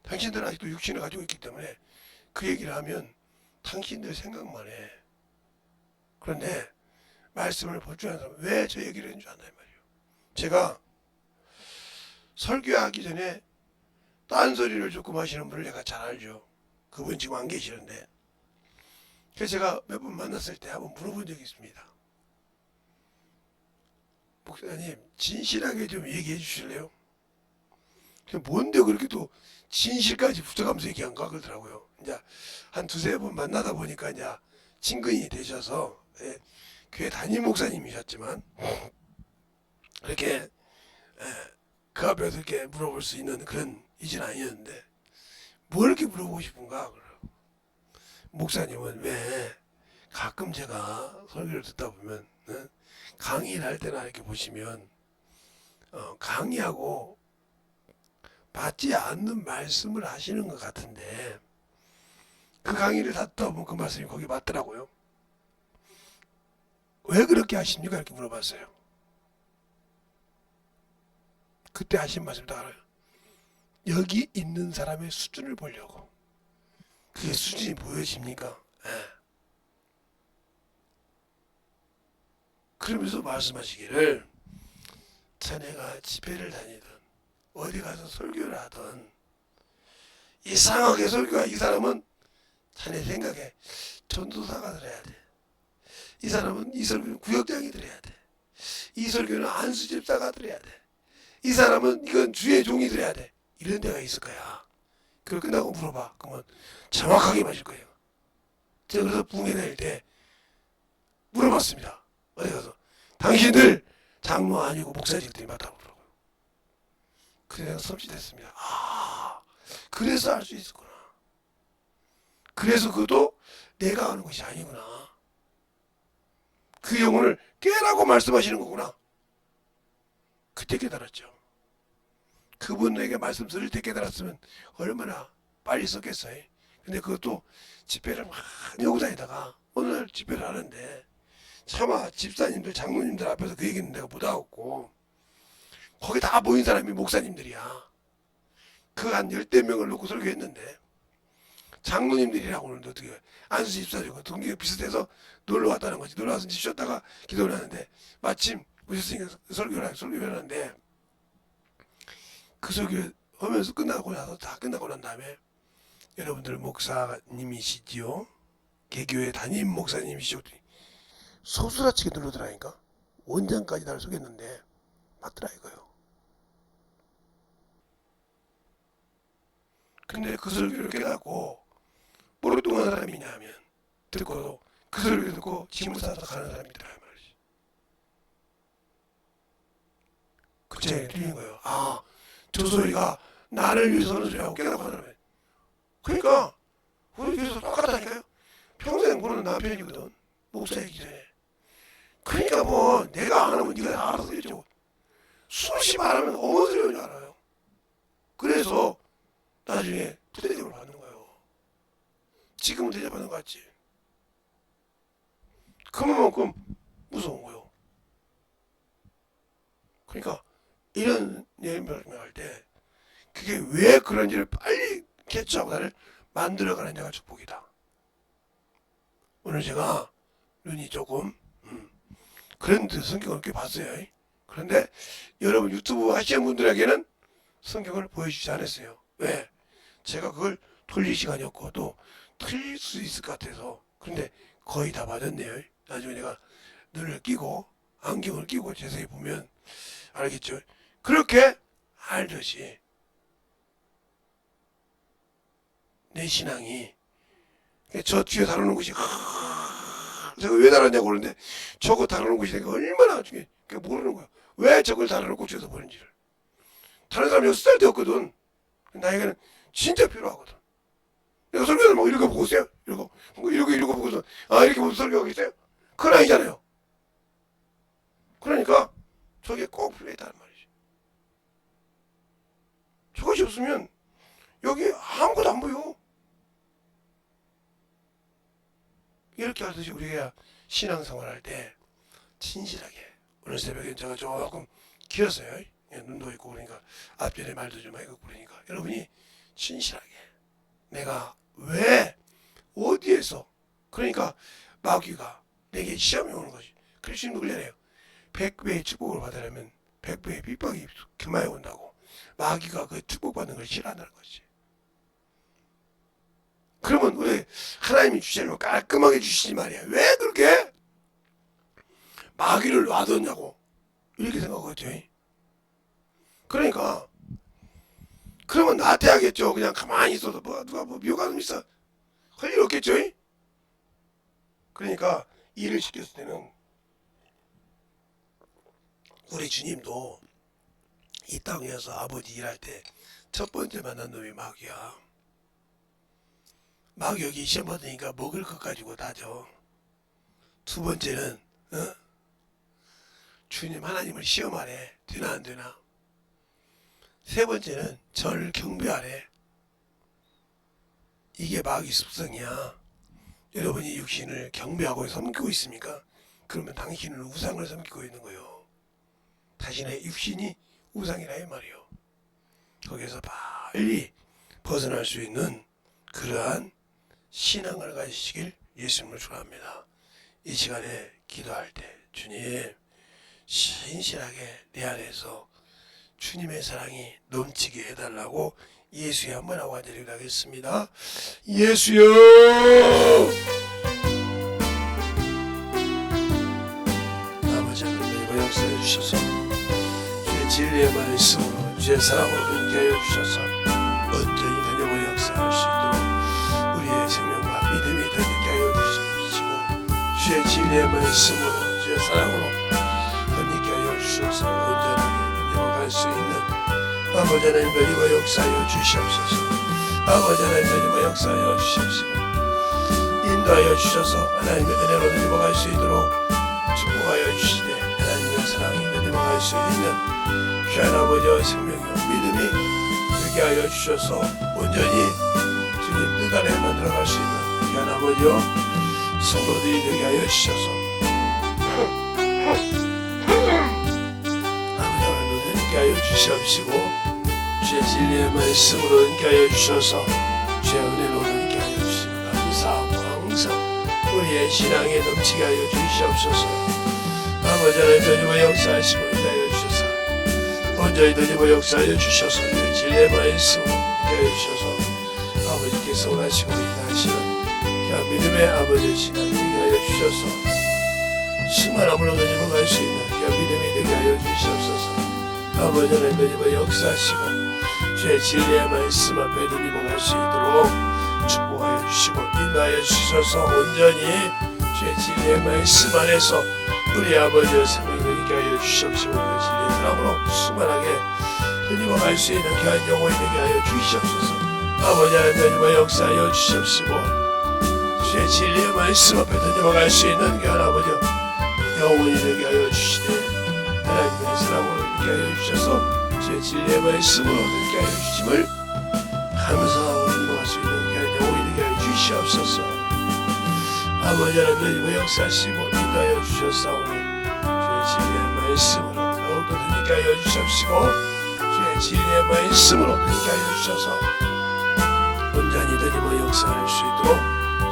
당신들은 아직도 육신을 가지고 있기 때문에 그 얘기를 하면 당신들 생각만 해. 그런데 말씀을 볼 줄 아는 사람은 왜 저 얘기를 했는 줄 안다 이 말이에요. 제가 설교하기 전에 딴소리를 조금 하시는 분을 내가 잘 알죠. 그분 지금 안 계시는데. 그래서 제가 몇 번 만났을 때 한번 물어본 적이 있습니다. 목사님 진실하게 좀 얘기해 주실래요? 뭔데 그렇게 또 진실까지 붙여가면서 얘기한가 그러더라고요. 이제 한 두세 번 만나다 보니까 이제 친근이 되셔서 교회 담임 목사님이셨지만 이렇게 그 앞에서 이렇게 물어볼 수 있는 그런 이지는 아니었는데 뭘 이렇게 물어보고 싶은가? 목사님은 왜 가끔 제가 설교를 듣다 보면 강의를 할 때나 이렇게 보시면 강의하고 받지 않는 말씀을 하시는 것 같은데 그 강의를 다 듣다 보면 그 말씀이 거기 맞더라고요. 왜 그렇게 하십니까? 이렇게 물어봤어요. 그때 하신 말씀 다 알아요. 여기 있는 사람의 수준을 보려고. 그게 수준이 보여집니까? 그러면서 말씀하시기를 자네가 집회를 다니든 어디 가서 설교를 하든 이상하게 설교한 이 사람은 자네 생각에 전도사가 들어야 돼. 이 사람은 이 설교는 구역장이 들어야 돼. 이 설교는 안수 집사가 들어야 돼. 이 사람은 이건 주의 종이 들어야 돼. 이런 데가 있을 거야. 그걸 끝나고 물어봐. 그러면 정확하게 맞을 거예요. 제가 그래서 붕괴 다닐 때 물어봤습니다. 어디 가서 당신들 장로 아니고 목사직들이 맞다고 그러더라고요. 그래서 내가 섬찟했습니다. 아, 그래서 알 수 있었구나. 그래서 그것도 내가 하는 것이 아니구나. 그 영혼을 깨라고 말씀하시는 거구나. 그때 깨달았죠. 그분에게 말씀 들을 때 깨달았으면 얼마나 빨리 썼겠어요. 근데 그것도 집회를 많이 오고 다니다가 어느 날 집회를 하는데 차마 집사님들 장로님들 앞에서 그 얘기는 내가 못 하겠고 거기 다 모인 사람이 목사님들이야. 그 한 10대 명을 놓고 설교했는데 장로님들이라고 오는데 어떻게 안수 집사들과 동기가 비슷해서 놀러 왔다는 거지. 놀러 와서 쉬었다가 기도를 하는데 마침 오셨으니까 설교를 하는데 그 설교 하면서 끝나고 나서 다 끝나고 난 다음에 여러분들 목사님이시지요? 개교회 담임 목사님이시죠? 소스라치게 누르더라니까. 원장까지 나를 속였는데 맞더라 이거요. 근데 그 설교를 깨닫고 오랫동안 사람이냐 하면 듣고도 그 소리를 듣고 짐을 싸서 가는 사람이더라 말이지. 그때 들리는 거예요. 아, 저 소리가 나를 위해서 하는 소리라고 깨닫고 하는 거예요. 그러니까 우리 교회에서 똑같다니까요. 평생 보는 남편이거든. 목사이기 전에. 그러니까 뭐 내가 안 하면 네가 알아서 해줘. 수없이 말하면 어머 소리인 줄 알아요. 그래서 나중에 부대접을 받는 거예요. 지금은 대접받는 거 같지. 그만큼 무서운 거예요. 그러니까 이런 예언을 할 때 그게 왜 그런지를 빨리 캐치하고 나를 만들어가는 자가 축복이다. 오늘 제가 눈이 조금 그런 성경을 꽤 봤어요. 그런데 여러분 유튜브 하시는 분들에게는 성경을 보여주지 않았어요. 왜? 제가 그걸 돌릴 시간이 없고 또 틀릴 수 있을 것 같아서. 그런데 거의 다 맞았네요. 나중에 내가 눈을 끼고 안경을 끼고 자세히 보면 알겠죠. 그렇게 알듯이 내 신앙이 저 뒤에 다루는 것이 제가 왜 다뤘냐고 그러는데 저거 다루는 것이 내가 얼마나 중에 그러니까 모르는 거야. 왜 저걸 달아놓고 주워서 보는지를. 다른 사람 6살 되었거든. 나에게는 진짜 필요하거든. 내가 설교를 막 읽어보고 오세요. 읽어보고서 이렇게 무슨 설교하고 있어요? 그건 아니잖아요. 그러니까 저게 꼭 필요하다는 말이지. 저것이 없으면 여기 아무것도 안 보여. 이렇게 하듯이 우리가 신앙생활 할 때 진실하게, 오늘 새벽에 제가 조금 길었어요. 눈도 있고 그러니까 앞전에 말도 좀 하고 그러니까 여러분이 진실하게 내가 왜 어디에서, 그러니까 마귀가 내게 시험이 오는 거지. 그래서 주님 그러잖아요. 100배의 축복을 받으려면 100배의 핍박이 금마에 온다고. 마귀가 그 축복받는 걸 싫어한다는 거지. 그러면 왜 하나님이 주시는 깔끔하게 주시지 말이야. 왜 그렇게 마귀를 놔뒀냐고 이렇게 생각하죠. 그러니까 그러면 나한테 하겠죠. 그냥 가만히 있어도 누가 미워가는 있어 할 일 없겠죠. 그러니까 일을 시켰을 때는 우리 주님도 이 땅에서 아버지 일할 때 첫 번째 만난 놈이 마귀야. 마귀에게 시험 받으니까 먹을 것 가지고 다져. 두 번째는 주님 하나님을 시험하래. 되나 안 되나. 세 번째는 절 경배하래. 이게 마귀 습성이야. 여러분이 육신을 경배하고 섬기고 있습니까? 그러면 당신은 우상을 섬기고 있는 거예요. 자신의 육신이 우상이라 이 말이요. 거기서 빨리 벗어날 수 있는 그러한 신앙을 가지시길 예수님을 축원합니다. 이 시간에 기도할 때 주님 신실하게 내 안에서 주님의 사랑이 넘치게 해달라고 예수의 한번 하고 앉아드리도록 하겠습니다. 예수여, 아버지 하나님 역사해 주셔서 주의 진리의 말씀으로 주의 사랑으로 인도하여 주셔서 온전히 하나님의 역사할 수 있도록 우리의 생명과 믿음이 되게 하여 주시고 주의 진리의 말씀으로 주의 사랑으로 함께 하여 주셔서 온전하게 인도할 수 있는 아버지 하나님 하나님의 역사하여 주시옵소서. 아버지 하나님 하나님의 역사하여 주시옵시고 인도하여 주셔서 하나님의 은혜로 넘어갈 수 있도록 축복하여 주시되 하나님의 사랑이 넘어갈 수 있는 귀한 아버지의 생명과 믿음이 되게 하여 주셔서 온전히 주님 뜻 안에 만들어갈 수 있는 귀한 아버지여 성도들이 되게 하여 주셔서 아버지 오늘도 되게 하여 주시옵시고 주의 진리의 말씀으로 되게 하여 주셔서 주의 은혜로 되게 하여 주시고 감사하고 항상 우리의 신앙에 넘치게 하여 주시옵소서. 아버지 하나님의 역사하시고 인도하여 주셔서 온전히 되게 역사하여 주셔서 주의 진리의 말씀으로 되게 하여 주셔서 아버지께서 원하시고 인도하시는 귀한 믿음의 아버지의 신앙이 되게 하여 주셔서 충만함으로 넘어갈 수 있는 귀한 믿음이 되게 하여 주시옵소서. 아버지 하나님의 역사하시고 주의 진리의 말씀 앞에 넘어갈 수 있도록 축복하여 주시고 인도하여 주셔서 온전히 주의 진리의 말씀 안에서 우리 아버지의 생명을 있게 하여 주시옵시고 주의 진리의 사랑으로 충만하게 넘어갈 수 있는 귀한 영혼이 되게 하여 주시옵소서. 아버지 하나님의 역사하여 주시옵시고 주의 진리의 말씀 앞에 넘어갈 수 있는 귀한 아버지 영혼이 되게 하여 주시되 하나님의 사랑으로 되게 하여 주셔서 주의 진리의 말씀으로 되게 하여 주심을 감사하고 넘어갈 수 있는 귀한 영혼이 되게 하여 주시옵소서. 아버지 하나님의 역사하시고 인도하여 주셨사오니 주의 진리의 말씀으로 더욱더 되게 하여 주시옵시고 주의 진리의 말씀으로 되게 하여 주셔서 온전히 되게 역사할 수 있도록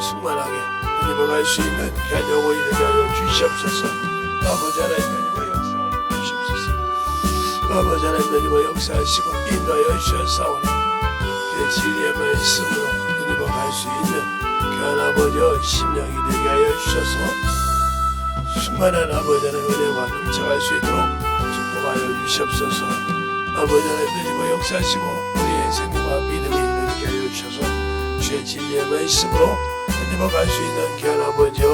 충만하게 넘어갈 수 있는 귀한 영혼이 되게 하여 주시옵소서. 아버지 하나님의 역사하여 주시옵소서. 아버지 하나님의 역사하시고 인도하여 주셨사오니 주의 진리의 말씀으로 넘어갈 수 있는 귀한 아버지의 심령이 되게 하여 주셔서 충만한 아버지 하나님의 은혜가 넘쳐갈 수 있도록 축복하여 주시옵소서. 아버지 하나님의 역사하시고 우리의 생명과 믿음이 되게 하여 주셔서 주의 진리의 말씀으로 넘어갈 수 있는 귀한 아버지여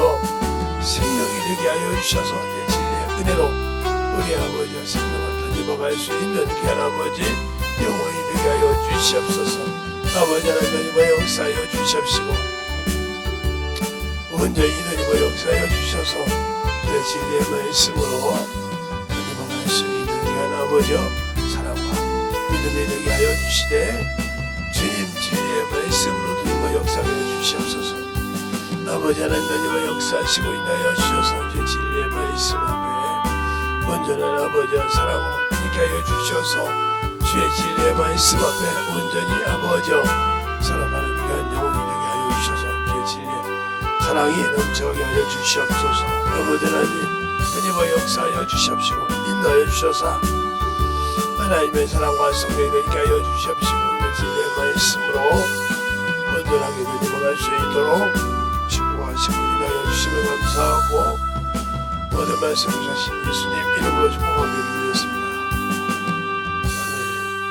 생명이 되게 하여 주셔서 내 진리의 은혜로 우리 아버지와 생명을 던져먹을 수 있는 귀한 아버지 영원히 되게 하여 주시옵소서. 아버지 하나님의 역사하여 주시옵시고 온전히 이들이고 역사하여 주셔서 내 진리의 말씀으로 던져먹을 수 있는 귀한 아버지여 사랑과 믿음이 되게 하여 주시되 주님 진리의 말씀으로 던져먹 역사하여 주시옵소서. 아버지 하나님의 역사하시고 인하여 주셔서 주 진리의 말씀 앞에 온전한 아버지와 사랑으로 있게 하여 주셔서 주의 진리의 말씀 앞에 온전히 아버지와 사랑하는 귀한 영혼이 되게 하여 주셔서 주의 진리의 사랑이 넘쳐가게 하여 주시옵소서. 아버지 하나님 하나님의 역사하여 주시옵시고 인도하여 주셔서 하나님의 사랑과 성령이 되게 하여 주시옵시고 주의 진리의 말씀으로 온전하게 되어갈 수 있도록 축복하시고 인하여 주시면 감사하고 모든 말씀을 하신 예수님 이름으로 축복하며 드리겠습니다.